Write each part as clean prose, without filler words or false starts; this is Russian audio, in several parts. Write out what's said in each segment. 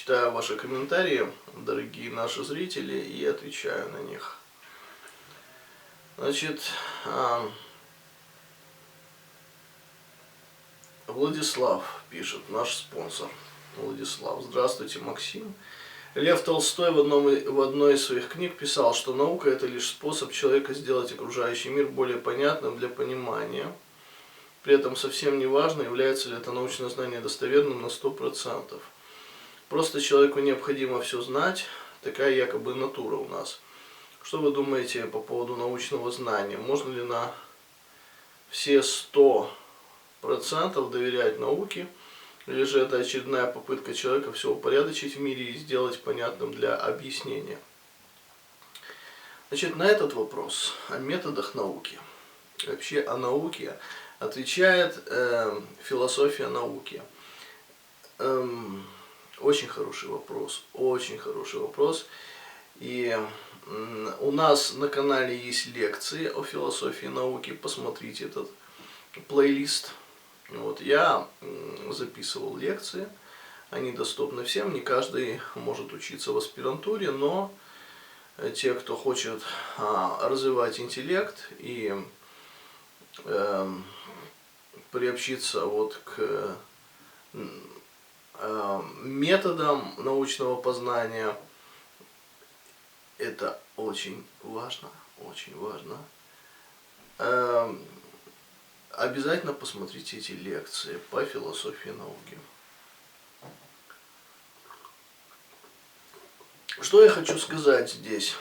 читаю ваши комментарии, дорогие наши зрители, и отвечаю на них. Значит, Владислав пишет, наш спонсор. Владислав, здравствуйте, Максим. Лев Толстой в одной из своих книг писал, что наука – это лишь способ человека сделать окружающий мир более понятным для понимания. При этом совсем не важно, является ли это научное знание достоверным на 100%. Просто человеку необходимо все знать, такая якобы натура у нас. Что вы думаете по поводу научного знания? Можно ли на все 100% доверять науке? Или же это очередная попытка человека все упорядочить в мире и сделать понятным для объяснения? Значит, на этот вопрос о методах науки, вообще о науке, отвечает философия науки. Очень хороший вопрос, очень хороший вопрос. И у нас на канале есть лекции о философии науки, посмотрите этот плейлист. Вот, я записывал лекции, они доступны всем, не каждый может учиться в аспирантуре, но те, кто хочет развивать интеллект и приобщиться вот к методам научного познания, это очень важно, очень важно. Обязательно посмотрите эти лекции по философии науки. Что я хочу сказать здесь?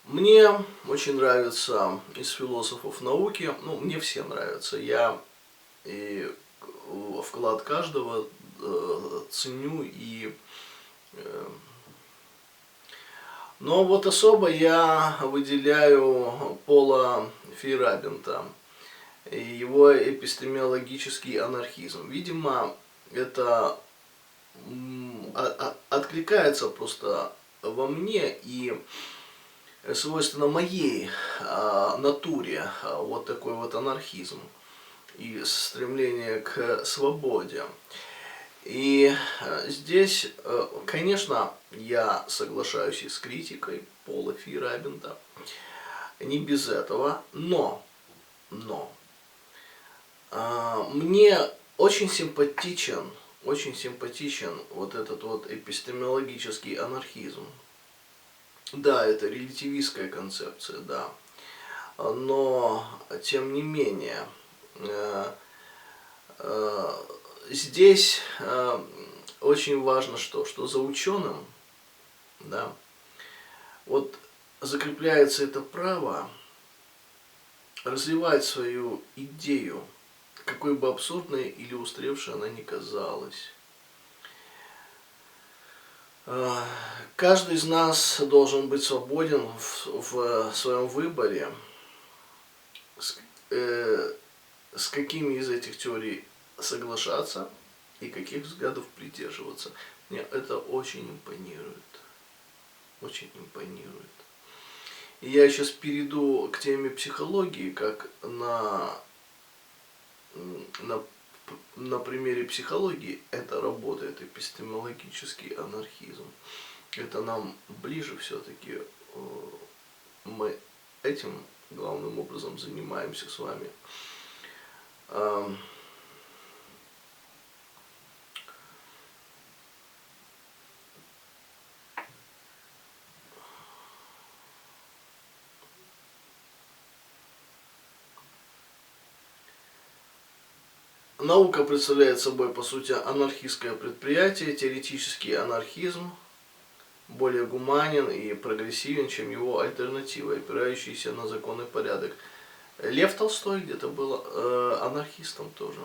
Мне очень нравится из философов науки, ну, мне все нравятся, я и вклад каждого ценю и... Но вот особо я выделяю Пола Фейерабента и его эпистемологический анархизм. Видимо, это откликается просто во мне и свойственно моей натуре вот такой вот анархизм и стремление к свободе. И здесь, конечно, я соглашаюсь и с критикой Пола Фейерабента, не без этого, но мне очень симпатичен вот этот вот эпистемологический анархизм. Да, это релятивистская концепция, да, но тем не менее здесь очень важно что за ученым, да, вот закрепляется это право развивать свою идею, какой бы абсурдной или устаревшей она ни казалась. Каждый из нас должен быть свободен в своем выборе, с какими из этих теорий соглашаться и каких взглядов придерживаться. Мне это очень импонирует. Очень импонирует. И я сейчас перейду к теме психологии, как на примере психологии это работает, эпистемологический анархизм. Это нам ближе все-таки. Мы этим главным образом занимаемся с вами. Наука представляет собой, по сути, анархистское предприятие, теоретический анархизм более гуманен и прогрессивен, чем его альтернатива, опирающаяся на закон и порядок. Лев Толстой где-то был анархистом тоже.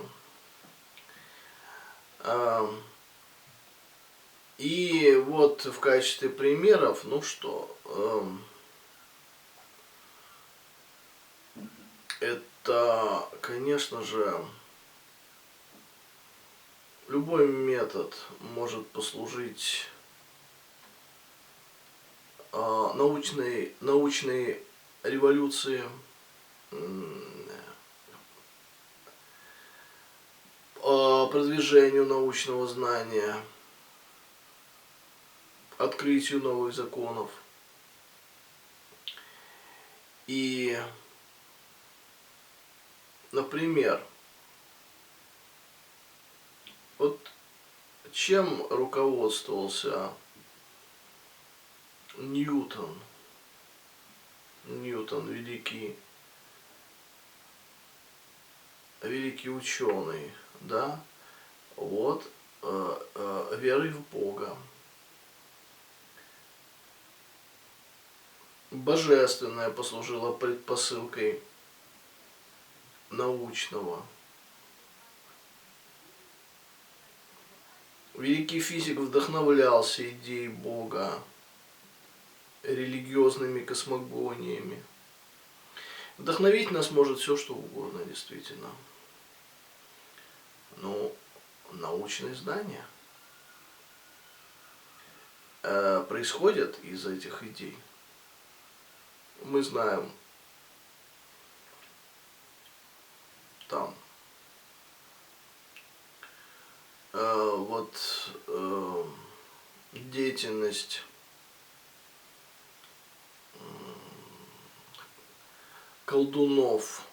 И вот в качестве примеров, ну что, это, конечно же, любой метод может послужить научной революции, продвижению научного знания, открытию новых законов. И, например, вот чем руководствовался Ньютон? Ньютон, великий ученый, да? Вот, верой в Бога. Божественное послужило предпосылкой научного. Великий физик вдохновлялся идеей Бога, религиозными космогониями. Вдохновить нас может все, что угодно, действительно. Но научные знания происходят из этих идей. Мы знаем там деятельность колдунов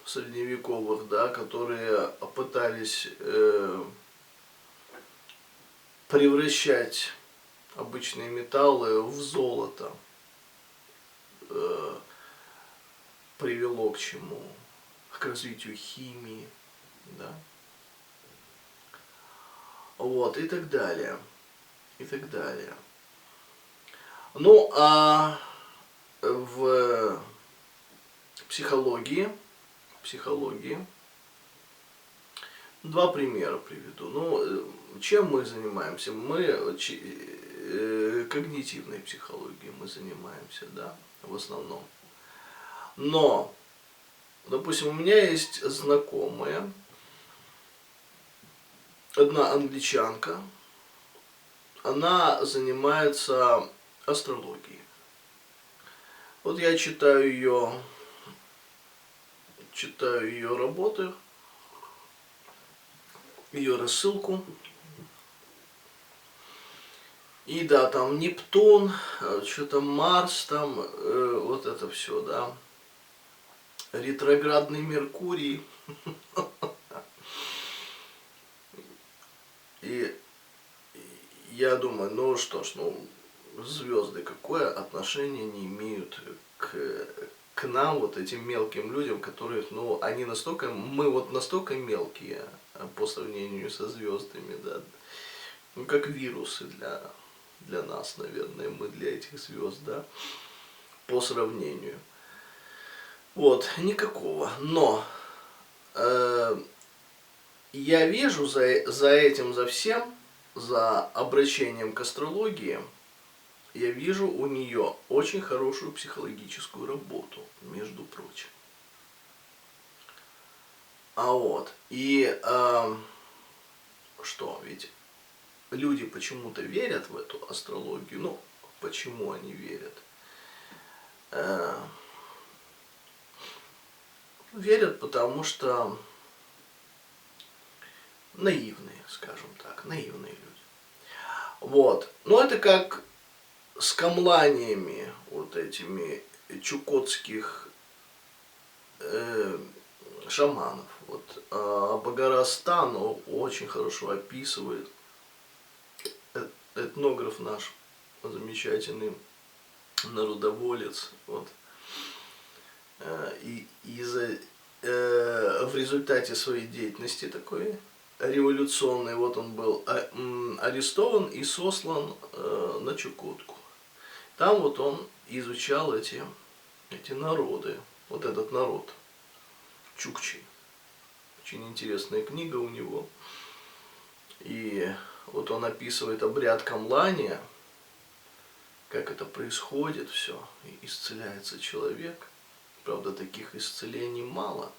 средневековых, да, которые пытались превращать обычные металлы в золото, привело к чему? К развитию химии, да? Вот, и так далее. И так далее. Ну, а в психологии два примера приведу. Ну, чем мы занимаемся? Мы когнитивной психологией мы занимаемся, да, в основном. Но, допустим, у меня есть знакомая, одна англичанка, она занимается астрологией. Вот я читаю ее работы, ее рассылку. И да, там Нептун, что-то Марс, там вот это все, да. Ретроградный Меркурий. И я думаю, ну что ж, ну звезды какое отношение не имеют к нам, вот этим мелким людям, которых, ну, они настолько, мы вот настолько мелкие по сравнению со звездами, да, ну, как вирусы для нас, наверное, мы для этих звезд, да, по сравнению. Вот, никакого. Но я вижу за этим, за всем, за обращением к астрологии, я вижу у нее очень хорошую психологическую работу, между прочим. А вот, и что, ведь люди почему-то верят в эту астрологию. Ну, почему они верят? Верят, потому что наивные, скажем так, наивные люди. Вот. Но это как с камланиями вот этими чукотских шаманов. Вот Багарастан очень хорошо описывает, этнограф наш замечательный, народоволец, вот, и в результате своей деятельности такой революционной, вот он был арестован и сослан на Чукотку. Там вот он изучал эти народы, вот этот народ, чукчи. Очень интересная книга у него. И вот он описывает обряд камлания, как это происходит все, и исцеляется человек. Правда, таких исцелений мало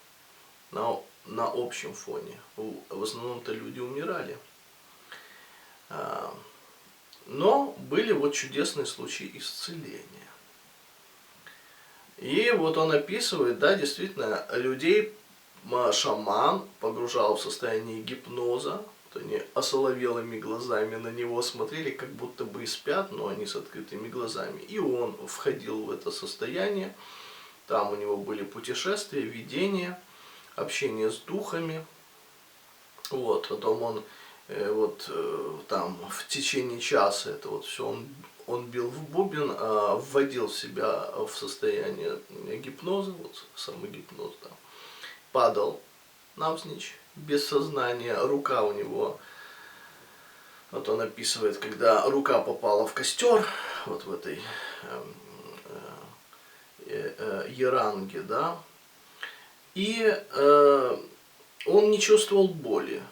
на общем фоне. В основном-то люди умирали. Но были вот чудесные случаи исцеления. И вот он описывает, да, действительно, людей шаман погружал в состояние гипноза. Вот они осоловелыми глазами на него смотрели, как будто бы и спят, но они с открытыми глазами. И он входил в это состояние. Там у него были путешествия, видения, общение с духами. Вот, потом он там в течение часа это вот все он бил в бубен, вводил себя в состояние гипноза, вот самый гипноз, да, падал навзничь, без сознания, рука у него, вот он описывает, когда рука попала в костер, вот в этой еранге, да, и он не чувствовал боли.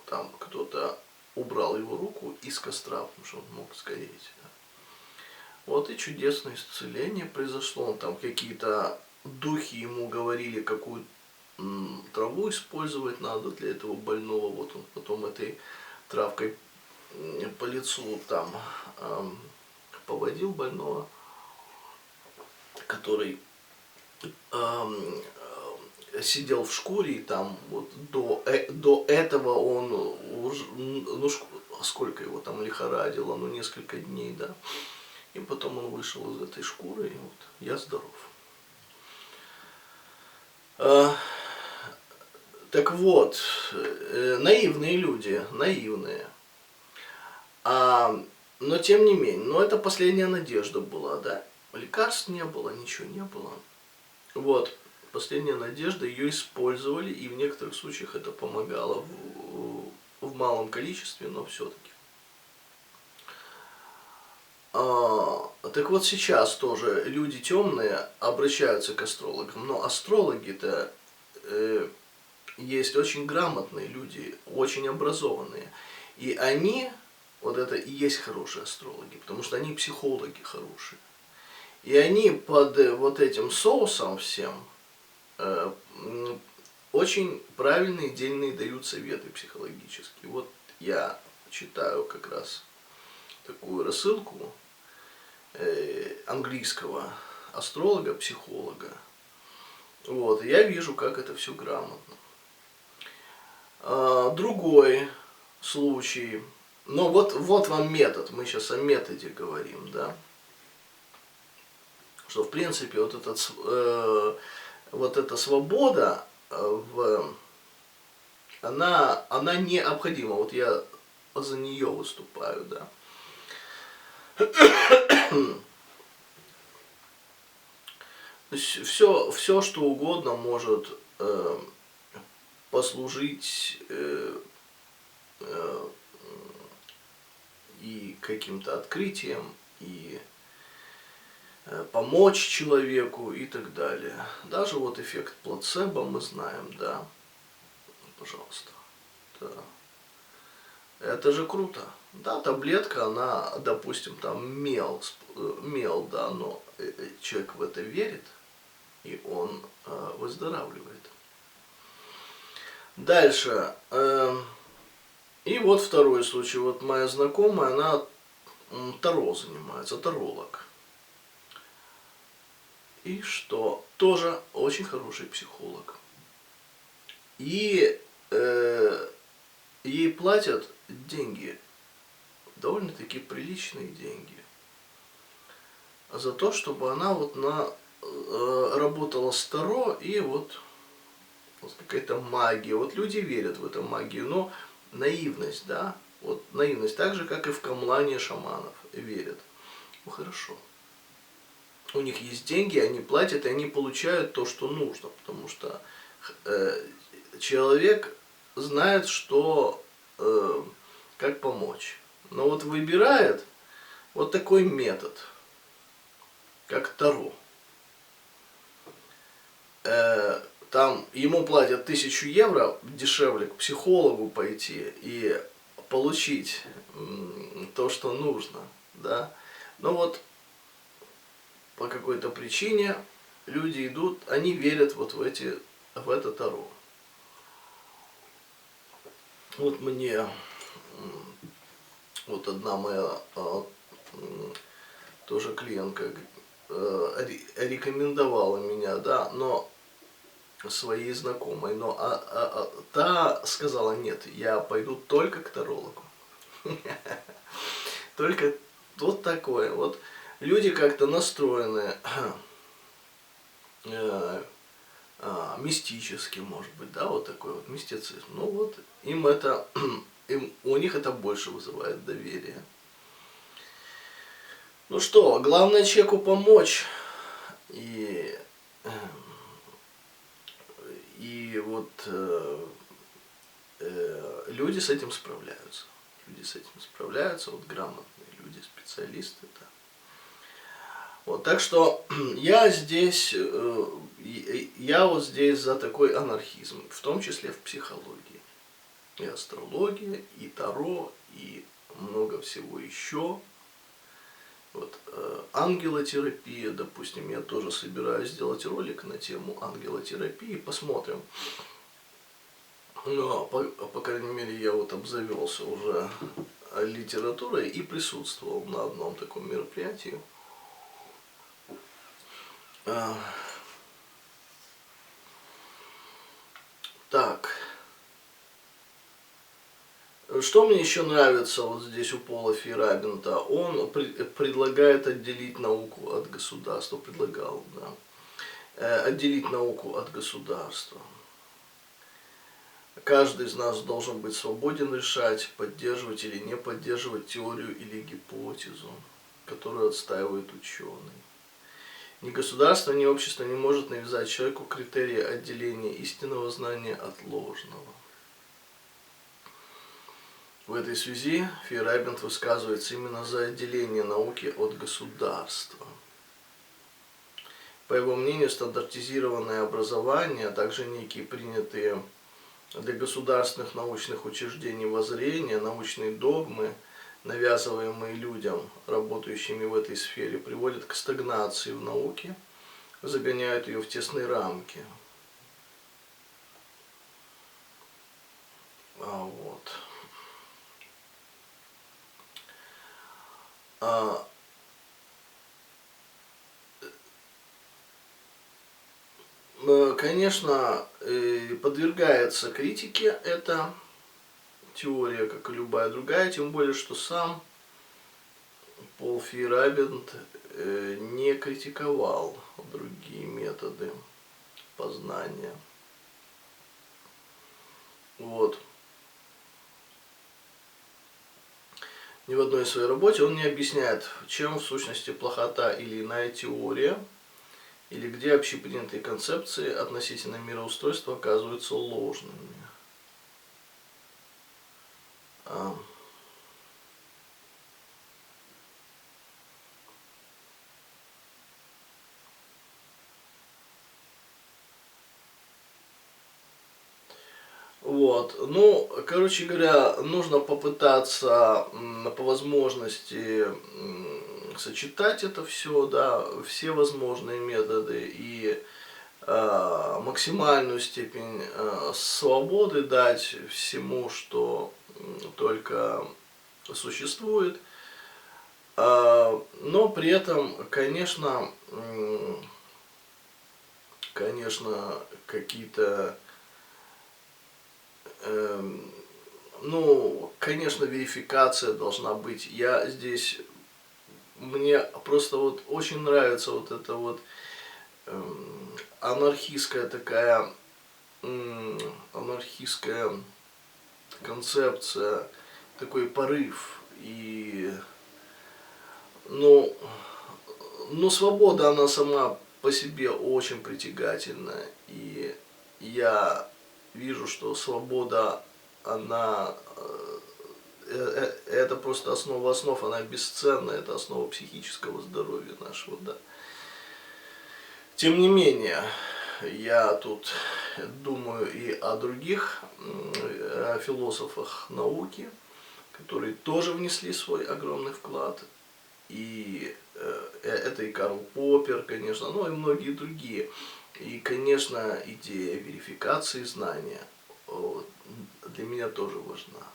Там кто-то убрал его руку из костра, потому что он мог сгореть. Да. Вот и чудесное исцеление произошло. Там какие-то духи ему говорили, какую траву использовать надо для этого больного. Вот он потом этой травкой по лицу там поводил больного, который сидел в шкуре, и там вот до этого он уже, ну сколько его там лихорадило, ну несколько дней, да. И потом он вышел из этой шкуры, и вот я здоров. Так вот, наивные люди, наивные. Но тем не менее, но это последняя надежда была, да. Лекарств не было, ничего не было. Вот. Последняя надежда, ее использовали, и в некоторых случаях это помогало в малом количестве, но все-таки. Так вот сейчас тоже люди темные обращаются к астрологам, но астрологи-то есть очень грамотные люди, очень образованные, и они, вот это и есть хорошие астрологи, потому что они психологи хорошие, и они под вот этим соусом всем очень правильные, дельные дают советы психологические. Вот я читаю как раз такую рассылку английского астролога, психолога. Вот, и я вижу, как это все грамотно. Другой случай. Но вот вам метод, мы сейчас о методе говорим, да. Что в принципе вот эта свобода, она необходима. Вот я за нее выступаю, да. То есть все, что угодно может послужить и каким-то открытием, и помочь человеку и так далее. Даже вот эффект плацебо мы знаем, да. Пожалуйста. Да. Это же круто. Да, таблетка, она, допустим, там мел, да, но человек в это верит, и он выздоравливает. Дальше. И вот второй случай. Вот моя знакомая, она таро занимается, таролог. И что? Тоже очень хороший психолог. И ей платят деньги, довольно-таки приличные деньги, за то, чтобы она вот работала с таро, и вот какая-то магия. Вот люди верят в эту магию, но наивность, да, вот наивность, так же, как и в камлане шаманов верят. Ну хорошо. У них есть деньги, они платят, и они получают то, что нужно, потому что человек знает, что, как помочь. Но вот выбирает вот такой метод, как таро. Там ему платят 1000 евро, дешевле к психологу пойти и получить то, что нужно, да. Но вот по какой-то причине люди идут, они верят вот в это таро. Вот мне вот одна моя тоже клиентка рекомендовала меня, да, но своей знакомой, но та сказала: нет, я пойду только к тарологу. Только вот такое. Вот люди как-то настроены мистически, может быть, да, вот такой вот мистицизм. Ну вот им это, у них это больше вызывает доверие. Ну что, главное человеку помочь. И вот люди с этим справляются. Люди с этим справляются, вот грамотные люди, специалисты. Да. Вот, так что я здесь, я вот здесь за такой анархизм, в том числе в психологии. И астрология, и таро, и много всего еще. Вот, ангелотерапия, допустим, я тоже собираюсь сделать ролик на тему ангелотерапии, посмотрим. Но, по крайней мере, я вот обзавелся уже литературой и присутствовал на одном таком мероприятии. Так. Что мне еще нравится вот здесь у Пола Фейерабента? Он предлагает отделить науку от государства. Предлагал, да. Отделить науку от государства. Каждый из нас должен быть свободен решать, поддерживать или не поддерживать теорию или гипотезу, которую отстаивает ученый. Ни государство, ни общество не может навязать человеку критерии отделения истинного знания от ложного. В этой связи Фейерабент высказывается именно за отделение науки от государства. По его мнению, стандартизированное образование, а также некие принятые для государственных научных учреждений воззрения, научные догмы, навязываемые людям, работающими в этой сфере, приводят к стагнации в науке, загоняют ее в тесные рамки. Вот. Конечно, подвергается критике эта теория, как и любая другая, тем более, что сам Пол Фейерабент не критиковал другие методы познания. Вот. Ни в одной своей работе он не объясняет, чем в сущности плохота или иная теория, или где общепринятые концепции относительно мироустройства оказываются ложными. Вот, ну, короче говоря, нужно попытаться по возможности сочетать это все, да, все возможные методы и максимальную степень свободы дать всему, что только существует, но при этом, конечно, какие-то ну, конечно, верификация должна быть. Я здесь, мне просто вот очень нравится вот эта вот анархистская такая, анархистская концепция, такой порыв. И, ну, свобода, она сама по себе очень притягательна. И я вижу, что свобода, она, это просто основа основ, она бесценна, это основа психического здоровья нашего, да. Тем не менее, я тут думаю и о других философах науки, которые тоже внесли свой огромный вклад. И это и Карл Поппер, конечно, ну и многие другие. И, конечно, идея верификации знания для меня тоже важна.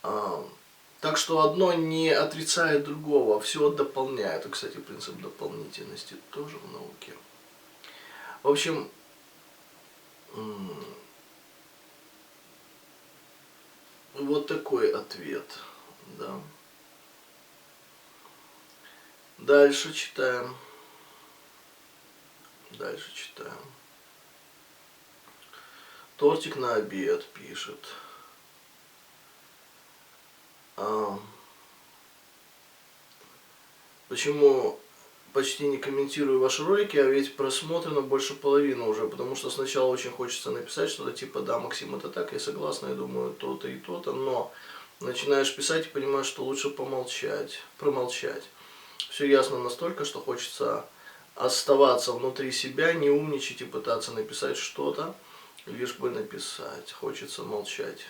Вот. Так что одно не отрицает другого, все дополняет. И, кстати, принцип дополнительности тоже в науке. В общем, вот такой ответ, да. Дальше читаем. Дальше читаем. Тортик на обед пишет. Почему почти не комментирую ваши ролики, а ведь просмотрено больше половины уже, потому что сначала очень хочется написать что-то типа да, Максим, это так, я согласна, я думаю то-то и то-то, но начинаешь писать и понимаешь, что лучше промолчать. Все ясно настолько, что хочется оставаться внутри себя, не умничать и пытаться написать что-то, лишь бы написать. Хочется молчать.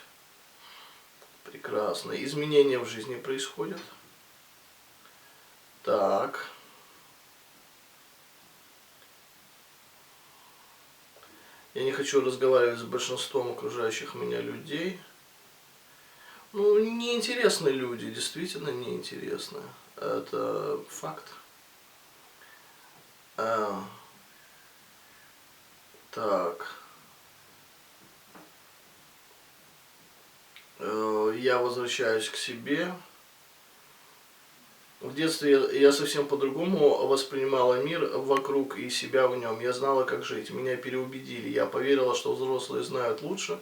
Прекрасно. Изменения в жизни происходят. Так. Я не хочу разговаривать с большинством окружающих меня людей. Ну, неинтересные люди, действительно неинтересные. Это факт. Так. Я возвращаюсь к себе. В детстве я совсем по-другому воспринимала мир вокруг и себя в нем. Я знала, как жить. Меня переубедили. Я поверила, что взрослые знают лучше.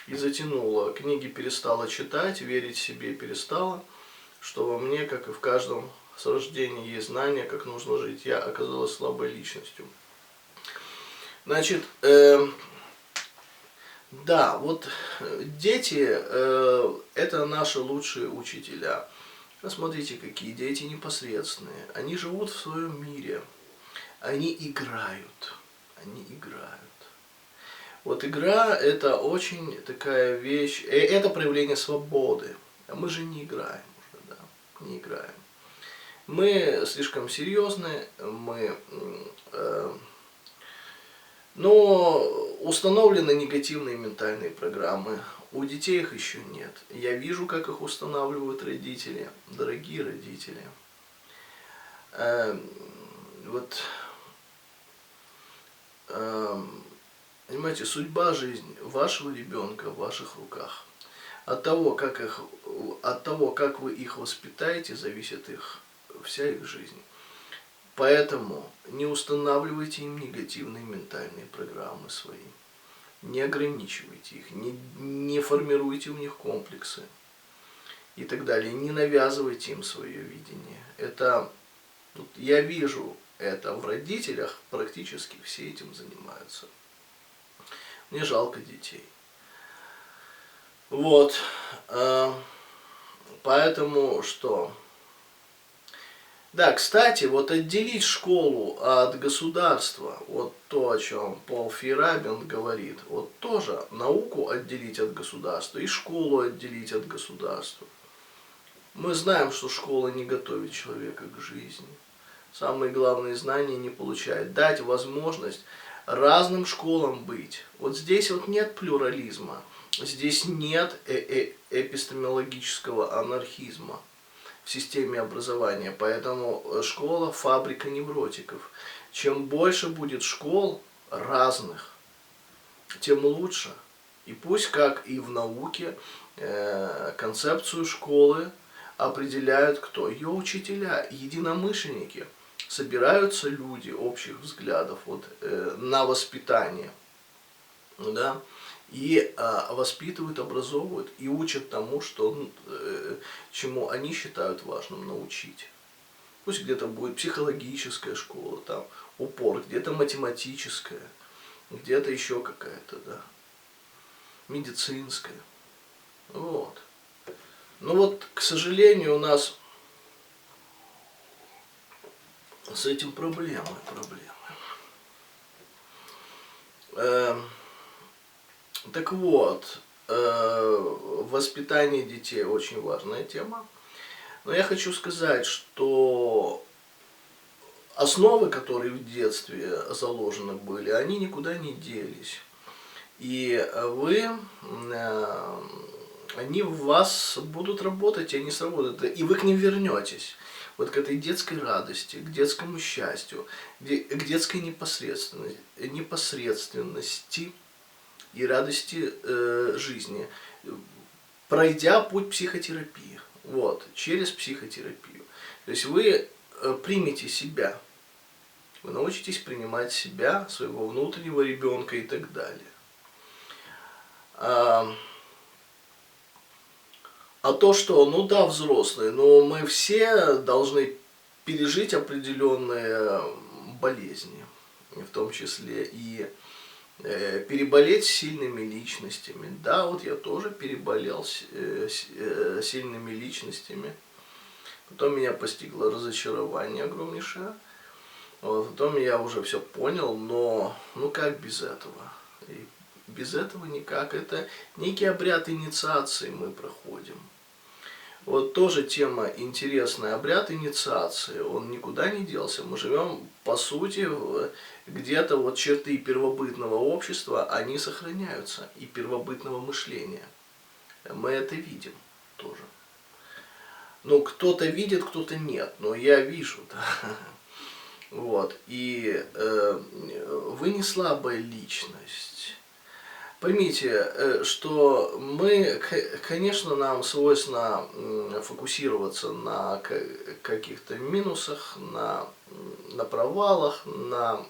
И затянула. Книги перестала читать, верить себе перестала. Что во мне, как и в каждом с рождения, есть знание, как нужно жить. Я оказалась слабой личностью. Значит, да, вот дети это наши лучшие учителя. Посмотрите, какие дети непосредственные. Они живут в своем мире. Они играют. Они играют. Вот игра это очень такая вещь. Это проявление свободы. А мы же не играем уже, да. Не играем. Мы слишком серьезны, но установлены негативные ментальные программы. У детей их еще нет. Я вижу, как их устанавливают родители, дорогие родители. Вот, понимаете, судьба жизни вашего ребенка в ваших руках. От того, как вы их воспитаете, зависит вся их жизнь. Поэтому не устанавливайте им негативные ментальные программы свои. Не ограничивайте их, не формируйте у них комплексы и так далее. Не навязывайте им свое видение. Я вижу это в родителях, практически все этим занимаются. Мне жалко детей. Вот. Поэтому что? Да, кстати, вот отделить школу от государства, вот то, о чем Пол Фейерабен говорит, вот тоже науку отделить от государства и школу отделить от государства. Мы знаем, что школа не готовит человека к жизни. Самые главные знания не получает. Дать возможность разным школам быть. Вот здесь вот нет плюрализма, здесь нет эпистемологического анархизма в системе образования. Поэтому школа – фабрика невротиков. Чем больше будет школ разных, тем лучше. И пусть, как и в науке, концепцию школы определяют кто? Ее учителя, единомышленники. Собираются люди общих взглядов на воспитание. Да? И воспитывают, образовывают и учат тому, чему они считают важным научить. Пусть где-то будет психологическая школа, там упор, где-то математическая, где-то еще какая-то, да, медицинская. Вот. Ну вот, к сожалению, у нас с этим проблемы. Так вот, воспитание детей очень важная тема. Но я хочу сказать, что основы, которые в детстве заложены были, они никуда не делись. И они в вас будут работать, и они сработают. И вы к ним вернетесь. вот к этой детской радости, к детскому счастью, к детской непосредственности и радости жизни, пройдя путь психотерапии, вот, через психотерапию. То есть вы примете себя, вы научитесь принимать себя, своего внутреннего ребенка и так далее. А то, что, ну да, взрослые, но мы все должны пережить определенные болезни, в том числе и переболеть сильными личностями. Да, вот я тоже переболел сильными личностями. Потом меня постигло разочарование огромнейшее. Вот, потом я уже все понял, но ну как без этого? И без этого никак. Это некий обряд инициации мы проходим. Вот тоже тема интересная. Обряд инициации, он никуда не делся. Мы живем, по сути, где-то вот черты первобытного общества, они сохраняются, и первобытного мышления. Мы это видим тоже. Ну, кто-то видит, кто-то нет, но я вижу, да. Вот. И вы не слабая личность. Поймите, что мы, конечно, нам свойственно фокусироваться на каких-то минусах, на провалах, на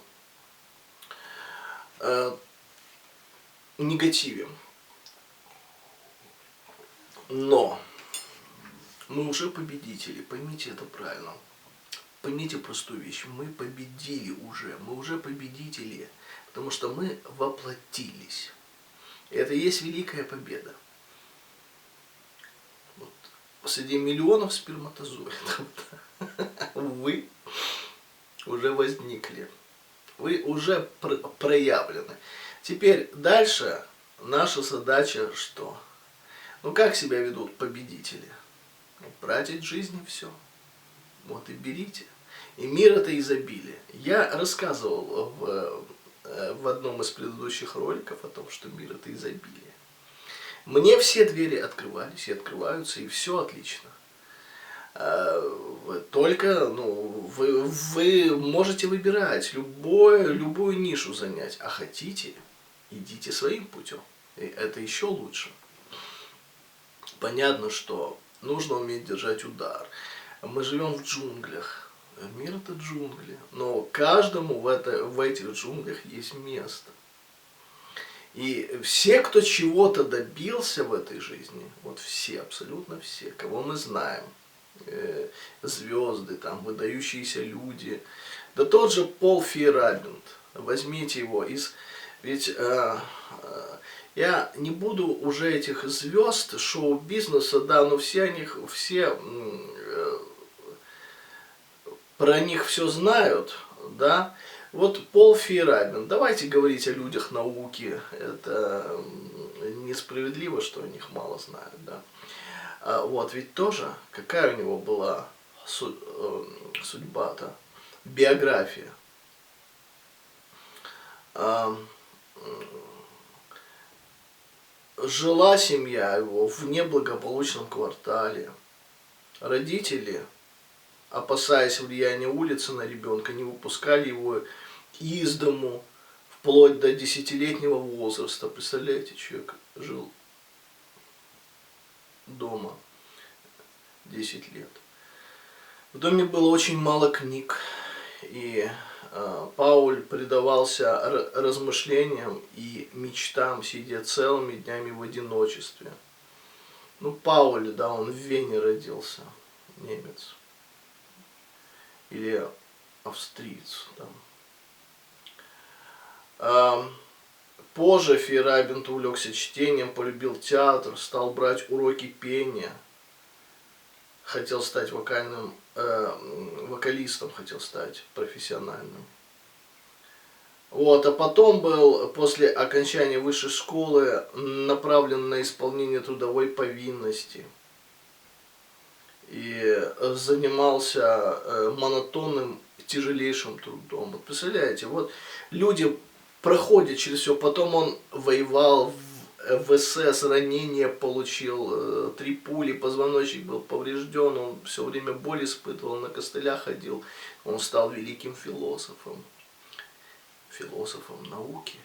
негативе. Но мы уже победители, поймите это правильно. Поймите простую вещь, мы победили уже, мы уже победители, потому что мы воплотились. Это и есть великая победа. Вот. Среди миллионов сперматозоидов вы уже возникли. Вы уже проявлены. Теперь дальше наша задача что? Ну как себя ведут победители? Брать из жизни все. Вот и берите. И мир это изобилие. Я рассказывал в одном из предыдущих роликов о том, что мир это изобилие. Мне все двери открывались и открываются, и все отлично. Только вы можете выбирать любую нишу занять, а хотите, идите своим путем. И это еще лучше. Понятно, что нужно уметь держать удар. Мы живем в джунглях. Мир это джунгли. Но каждому в этих джунглях есть место. И все, кто чего-то добился в этой жизни, вот все, абсолютно все, кого мы знаем, звезды, там, выдающиеся люди, да тот же Пол Фейерабенд, возьмите его ведь я не буду уже этих звезд шоу-бизнеса, да, но все про них все знают, да. Вот Пол Фейерабенд, давайте говорить о людях науки, это несправедливо, что о них мало знают, да. Вот, ведь тоже, какая у него была судьба-то, биография. Жила семья его в неблагополучном квартале. Родители, опасаясь влияния улицы на ребенка, не выпускали его из дому вплоть до 10-летнего возраста. Представляете, человек жил дома 10 лет. В доме было очень мало книг, и Пауль предавался размышлениям и мечтам, сидя целыми днями в одиночестве. Ну, Пауль, да, он в Вене родился, немец. Или австриец, там. Позже Фейерабенд увлекся чтением, полюбил театр, стал брать уроки пения. Хотел стать вокалистом, хотел стать профессиональным. Вот, а потом был, после окончания высшей школы, направлен на исполнение трудовой повинности. И занимался монотонным, тяжелейшим трудом. Вот представляете, вот люди проходят через все, потом он воевал в СС ранение получил, 3 пули, позвоночник был поврежден, он все время боль испытывал, на костылях ходил. Он стал великим философом науки.